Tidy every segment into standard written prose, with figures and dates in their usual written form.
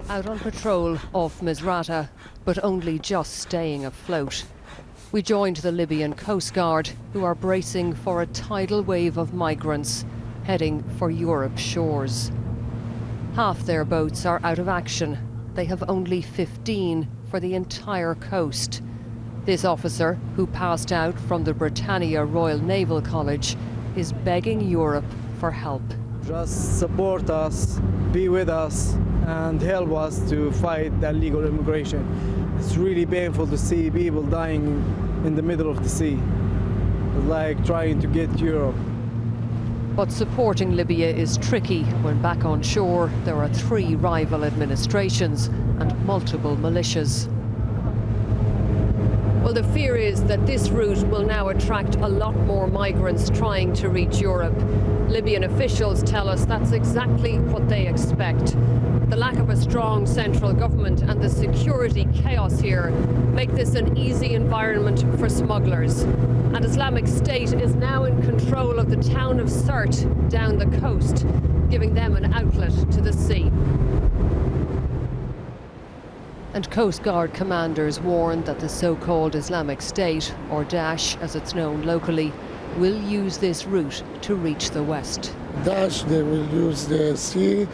Out on patrol off Misrata, but only just staying afloat. We joined the Libyan Coast Guard, who are bracing for a tidal wave of migrants heading for Europe's shores. Half their boats are out of action. They have only 15 for the entire coast. This officer, who passed out from the Britannia Royal Naval College, is begging Europe for help. Just support us, be with us, and help us to fight the illegal immigration. It's really painful to see people dying in the middle of the sea. It's like trying to get to Europe. But supporting Libya is tricky when back on shore there are 3 rival administrations and multiple militias. Well, the fear is that this route will now attract a lot more migrants trying to reach Europe. Libyan officials tell us that's exactly what they expect. The lack of a strong central government and the security chaos here make this an easy environment for smugglers. And Islamic State is now in control of the town of Sirte down the coast, giving them an outlet to the sea. And Coast Guard commanders warn that the so-called Islamic State, or Daesh as it's known locally, will use this route to reach the west. Daesh, they will use the sea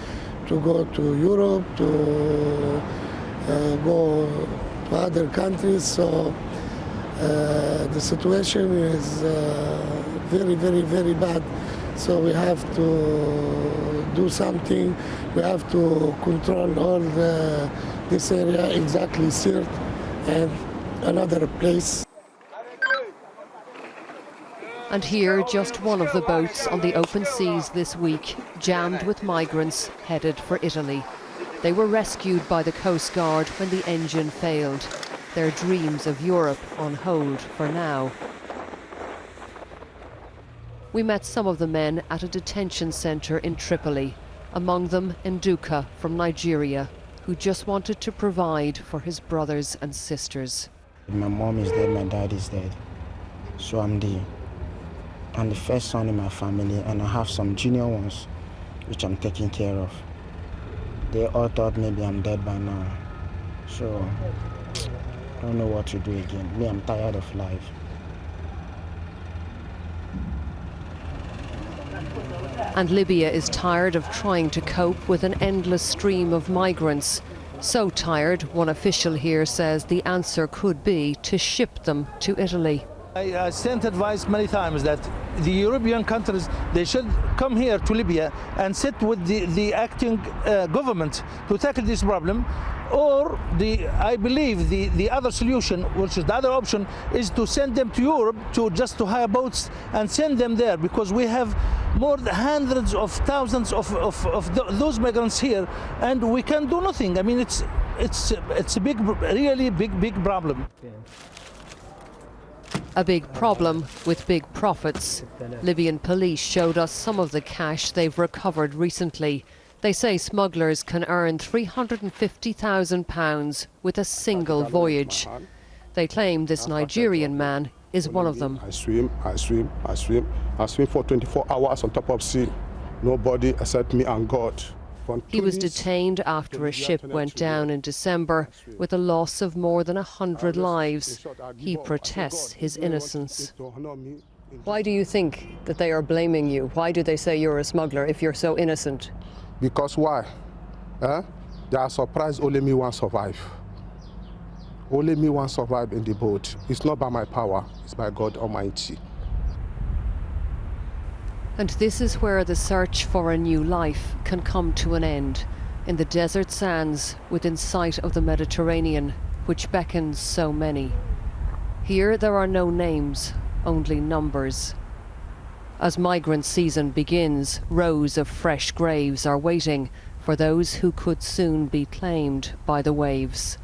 to go to Europe, to go to other countries. So the situation is very, very, very bad. So we have to do something. We have to control all this area, exactly Sirte and another place. And here, just one of the boats on the open seas this week, jammed with migrants headed for Italy. They were rescued by the Coast Guard when the engine failed. Their dreams of Europe on hold for now. We met some of the men at a detention centre in Tripoli, among them Nduka from Nigeria, who just wanted to provide for his brothers and sisters. My mom is dead, my dad is dead, so I'm the first son in my family, and I have some junior ones which I'm taking care of. They all thought maybe I'm dead by now, so I don't know what to do again. Me, I'm tired of life. And Libya is tired of trying to cope with an endless stream of migrants. So tired, one official here says the answer could be to ship them to Italy. I sent advice many times that the European countries, they should come here to Libya and sit with the acting government to tackle this problem. Or I believe the other solution, which is the other option, is to send them to Europe to hire boats and send them there, because we have more than hundreds of thousands of those migrants here, and we can do nothing. I mean, it's a big, really big problem. A big problem with big profits. Libyan police showed us some of the cash they've recovered recently. They say smugglers can earn £350,000 with a single voyage. They claim this Nigerian man is one of them. I swim for 24 hours on top of sea. Nobody except me and God. He was detained after a ship went down in December with a loss of more than 100 lives. He protests his innocence. Why do you think that they are blaming you? Why do they say you're a smuggler if you're so innocent? Because why? They are surprised only me one survive. Only me one survive in the boat. It's not by my power, it's by God Almighty. And this is where the search for a new life can come to an end, in the desert sands within sight of the Mediterranean, which beckons so many. Here there are no names, only numbers. As migrant season begins, rows of fresh graves are waiting for those who could soon be claimed by the waves.